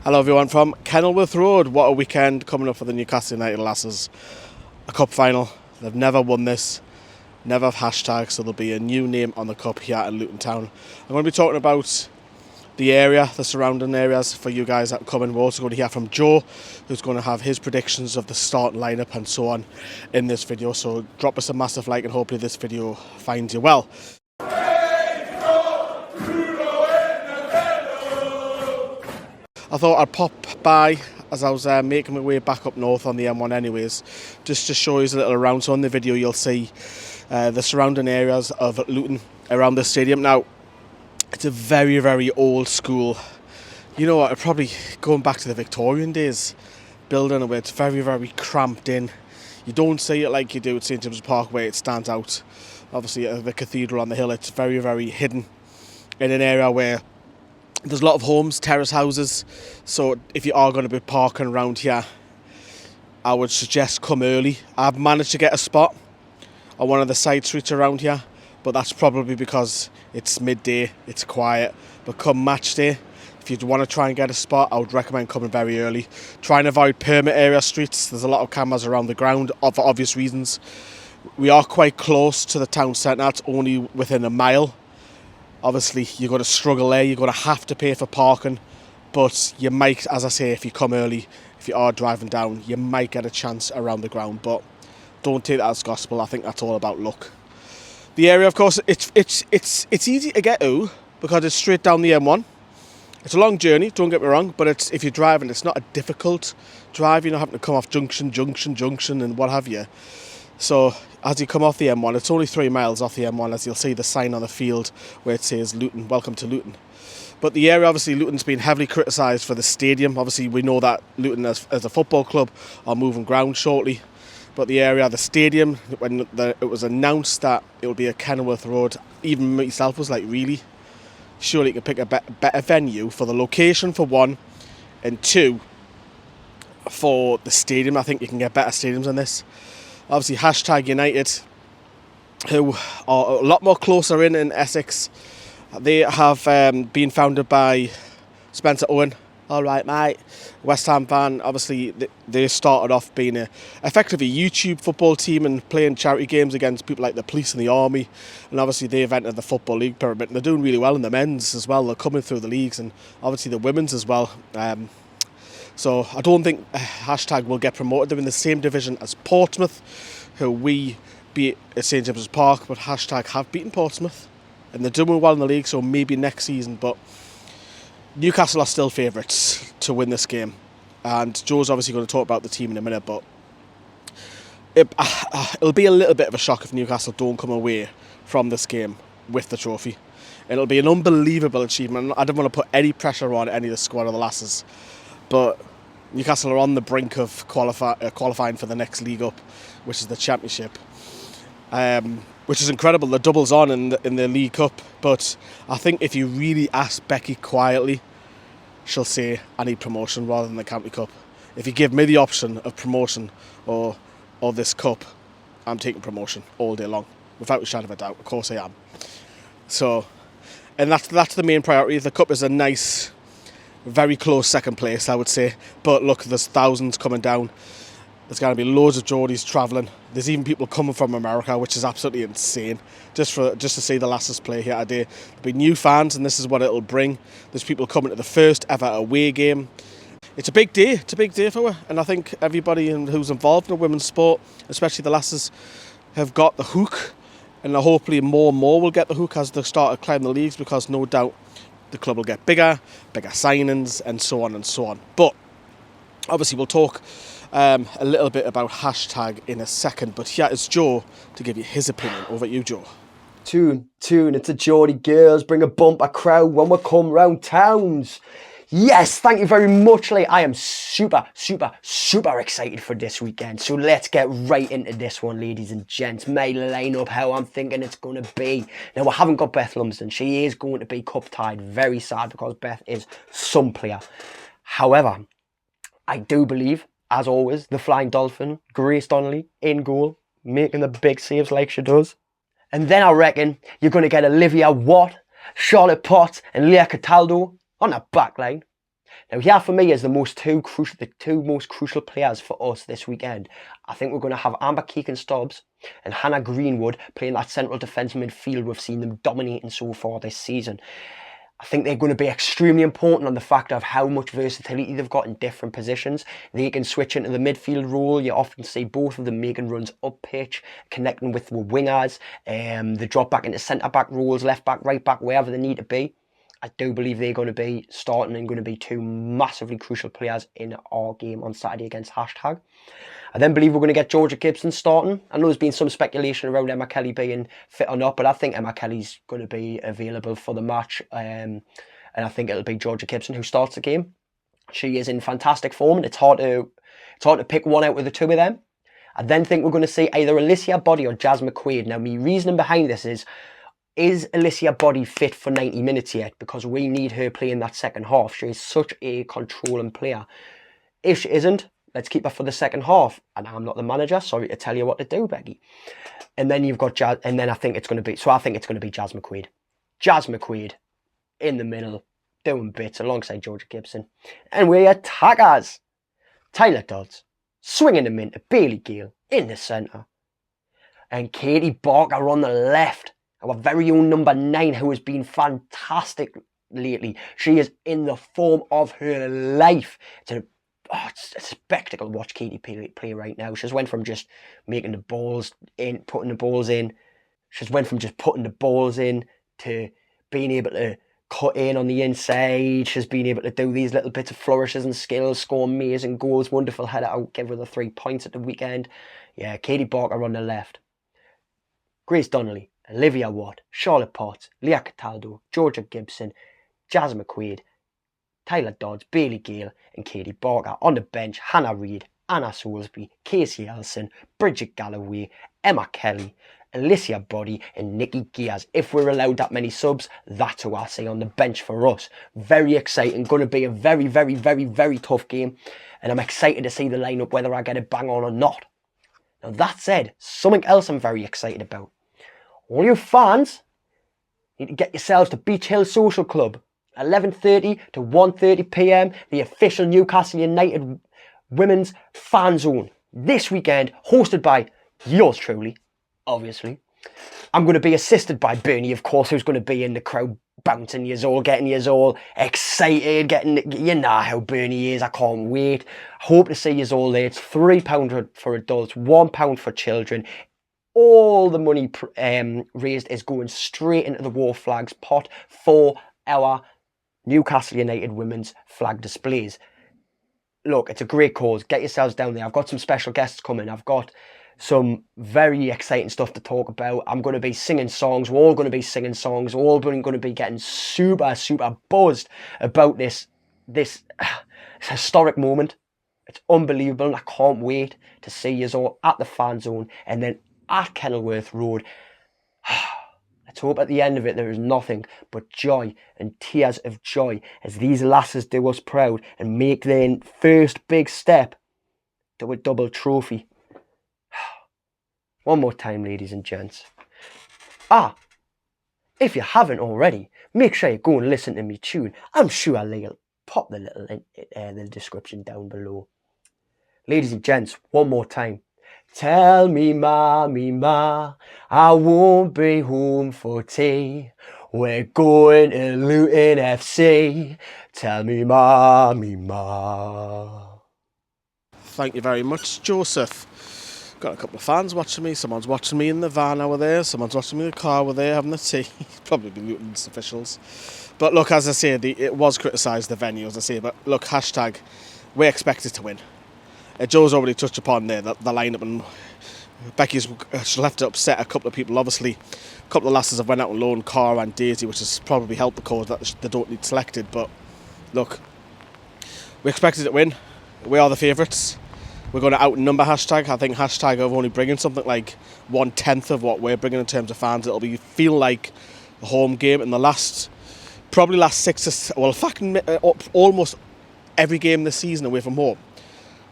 Hello everyone from Kenilworth Road. What a weekend coming up for the Newcastle United Lasses. A cup final. They've never won this, never have hashtag, so there'll be a new name on the cup here in Luton Town. I'm going to be talking about the area, the surrounding areas for you guys that are coming. We're also going to hear from Joe, who's going to have his predictions of the starting lineup and so on in this video. So drop us a massive like and hopefully this video finds you well. I thought I'd pop by as I was making my way back up north on the M1 anyways, just to show you a little around. So in the video you'll see the surrounding areas of Luton around the stadium. Now, it's a very, very old school, you know what, probably going back to the Victorian days, building where it's very, very cramped in. You don't see it like you do at St James's Park where it stands out. Obviously the cathedral on the hill, it's very, very hidden in an area where there's a lot of homes, terrace houses, so if you are going to be parking around here, I would suggest come early. I've managed to get a spot on one of the side streets around here, but that's probably because it's midday, it's quiet. But come match day, if you want to try and get a spot, I would recommend coming very early. Try and avoid permit area streets. There's a lot of cameras around the ground for obvious reasons. We are quite close to the town centre, it's only within a mile. Obviously, you're going to struggle there. You're going to have to pay for parking. But you might, as I say, if you come early, if you are driving down, you might get a chance around the ground. But don't take that as gospel. I think that's all about luck. The area, of course, it's easy to get to because it's straight down the M1. It's a long journey, don't get me wrong. But if you're driving, it's not a difficult drive. You're not having to come off junction, and what have you. So as you come off the M1, it's only 3 miles off the M1, as you'll see the sign on the field where it says Luton, welcome to Luton. But the area, obviously, Luton's been heavily criticised for the stadium. Obviously, we know that Luton as a football club are moving ground shortly. But the area, the stadium, when it was announced that it would be a Kenilworth Road, even myself was like, really? Surely you could pick a better venue for the location, for one, and two, for the stadium. I think you can get better stadiums than this. Obviously, hashtag United, who are a lot more closer in Essex. They have been founded by Spencer Owen. All right, mate. West Ham fan. Obviously, they started off being effectively a YouTube football team and playing charity games against people like the police and the army. And obviously, they've entered the Football League pyramid. And they're doing really well in the men's as well. They're coming through the leagues and obviously the women's as well. So I don't think hashtag will get promoted. They're in the same division as Portsmouth, who we beat at St James's Park, but hashtag have beaten Portsmouth. And they're doing well in the league, so maybe next season. But Newcastle are still favourites to win this game. And Joe's obviously going to talk about the team in a minute, but it'll be a little bit of a shock if Newcastle don't come away from this game with the trophy. It'll be an unbelievable achievement. I don't want to put any pressure on any of the squad or the Lasses, but Newcastle are on the brink of qualifying for the next league up, which is the Championship, which is incredible. The double's on in the League Cup, but I think if you really ask Becky quietly, she'll say, I need promotion rather than the County Cup. If you give me the option of promotion or this cup, I'm taking promotion all day long, without a shadow of a doubt. Of course I am. So, and that's the main priority. The cup is a nice, very close second place, I would say. But look, there's thousands coming down. There's going to be loads of Geordies travelling. There's even people coming from America, which is absolutely insane. Just to see the Lasses play here today. There'll be new fans, and this is what it'll bring. There's people coming to the first ever away game. It's a big day. It's a big day for her. And I think everybody who's involved in women's sport, especially the Lasses, have got the hook. And hopefully more and more will get the hook as they start to climb the leagues, because no doubt the club will get bigger signings, and so on and so on. But obviously we'll talk a little bit about hashtag in a second. But here is Joe to give you his opinion. Over to you, Joe. Tune, it's a Geordie girls, bring a bumper crowd when we come round towns. Yes, thank you very much, Lee. I am super excited for this weekend. So let's get right into this one, ladies and gents. My lineup, how I'm thinking it's going to be. Now, we haven't got Beth Lumsden. She is going to be cup-tied. Very sad, because Beth is some player. However, I do believe, as always, the Flying Dolphin, Grace Donnelly, in goal, making the big saves like she does. And then I reckon you're going to get Olivia Watt, Charlotte Potts and Leah Cataldo on the back line. Now, here for me is the two most crucial players for us this weekend. I think we're going to have Amber Keegan-Stubbs and Hannah Greenwood playing that central defensive midfield we've seen them dominating so far this season. I think they're going to be extremely important on the factor of how much versatility they've got in different positions. They can switch into the midfield role. You often see both of them making runs up pitch, connecting with the wingers. They drop back into centre-back roles, left-back, right-back, wherever they need to be. I do believe they're going to be starting and going to be two massively crucial players in our game on Saturday against Hashtag. I then believe we're going to get Georgia Gibson starting. I know there's been some speculation around Emma Kelly being fit or not, but I think Emma Kelly's going to be available for the match. And I think it'll be Georgia Gibson who starts the game. She is in fantastic form, and it's hard to pick one out of the two of them. I then think we're going to see either Alicia Body or Jazz McQuaid. Now, my reasoning behind this is Alicia Body fit for 90 minutes yet? Because we need her playing that second half. She is such a controlling player. If she isn't, let's keep her for the second half. And I'm not the manager. Sorry to tell you what to do, Becky. And then you've got Jazz. And then I think it's going to be Jazz McQuaid. Jazz McQuaid in the middle, doing bits alongside Georgia Gibson. And we attackers. Tyler Dodds swinging them into Bailey Gale in the centre. And Katie Barker on the left. Our very own number 9, who has been fantastic lately. She is in the form of her life. It's a spectacle to watch Katie play right now. She's went from just making the balls in, putting the balls in. She's went from just putting the balls in to being able to cut in on the inside. She's been able to do these little bits of flourishes and skills, score amazing goals. Wonderful header out, give her the 3 points at the weekend. Yeah, Katie Barker on the left. Grace Donnelly, Olivia Watt, Charlotte Potts, Leah Cataldo, Georgia Gibson, Jazz McQuaid, Tyler Dodds, Bailey Gale and Katie Barker. On the bench, Hannah Reid, Anna Soulsby, Casey Elson, Bridget Galloway, Emma Kelly, Alicia Body and Nikki Gears. If we're allowed that many subs, that's who I see on the bench for us. Very exciting. Going to be a very, very, very, very tough game. And I'm excited to see the lineup, whether I get it bang on or not. Now that said, something else I'm very excited about. All you fans need to get yourselves to Beach Hill Social Club. 11:30 to 1:30 p.m. The official Newcastle United Women's Fan Zone. This weekend, hosted by yours truly, obviously. I'm going to be assisted by Bernie, of course, who's going to be in the crowd bouncing yous all, getting yous all excited, you know how Bernie is. I can't wait. Hope to see yous all there. It's £3 for adults, £1 for children. All the money raised is going straight into the War Flags pot for our Newcastle United women's flag displays. Look, it's a great cause. Get yourselves down there. I've got some special guests coming. I've got some very exciting stuff to talk about. I'm going to be singing songs. We're all going to be singing songs. We're all going to be getting super, super buzzed about this historic moment. It's unbelievable. And I can't wait to see you all at the fan zone and then at Kenilworth Road. Let's hope at the end of it there is nothing but joy and tears of joy as these lasses do us proud and make their first big step to a double trophy. One more time, ladies and gents. If you haven't already, make sure you go and listen to me tune. I'm sure I'll pop the little the description down below. Ladies and gents, one more time. Tell me, mommy, ma, I won't be home for tea. We're going to Luton FC. Tell me, mommy, ma. Thank you very much, Joseph. Got a couple of fans watching me. Someone's watching me in the van over there. Someone's watching me in the car over there having the tea. Probably the Luton's officials. But look, as I say, it was criticised, the venue, as I say. But look, hashtag, we expected to win. Joe's already touched upon there the lineup, and Becky's left it upset a couple of people. Obviously, a couple of lasses have went out on loan, Cara and Daisy, which has probably helped the cause that they don't need selected. But look, we expected to win. We are the favourites. We're going to outnumber hashtag. I think hashtag are only bringing something like 1/10 of what we're bringing in terms of fans. It'll be feel like a home game in the last 6 or almost every game this season away from home.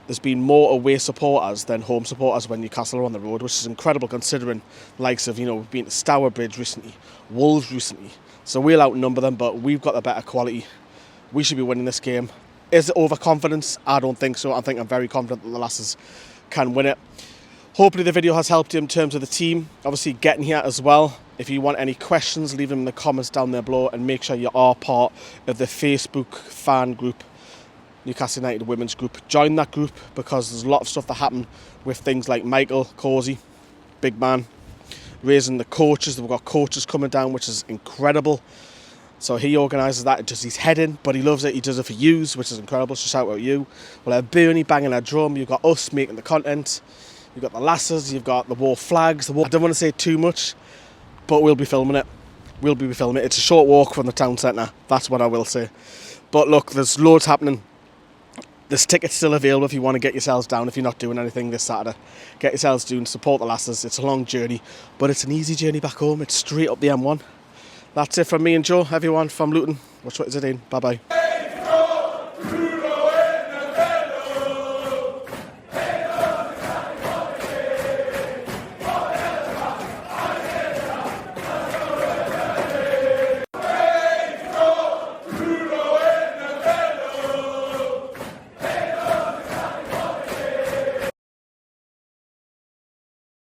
There's been more away supporters than home supporters when Newcastle are on the road, which is incredible considering the likes of, we've been to Stourbridge recently, Wolves recently. So we'll outnumber them, but we've got a better quality. We should be winning this game. Is it overconfidence? I don't think so. I think I'm very confident that the lasses can win it. Hopefully the video has helped you in terms of the team. Obviously getting here as well. If you want any questions, leave them in the comments down there below, and make sure you are part of the Facebook fan group, Newcastle United Women's Group. Join that group because there's a lot of stuff that happen with things like Michael Causey, big man, raising the coaches. We've got coaches coming down, which is incredible. So he organises that, does his head in, but he loves it. He does it for yous, which is incredible. So shout out you. We'll have Bernie banging a drum. You've got us making the content. You've got the lasses. You've got the war flags. I don't want to say too much, but we'll be filming it. We'll be filming it. It's a short walk from the town centre. That's what I will say. But look, there's loads happening. There's tickets still available if you want to get yourselves down, if you're not doing anything this Saturday. Get yourselves down, support the lasses. It's a long journey, but it's an easy journey back home. It's straight up the M1. That's it from me and Joe, everyone from Luton. Watch what is it in. Bye-bye.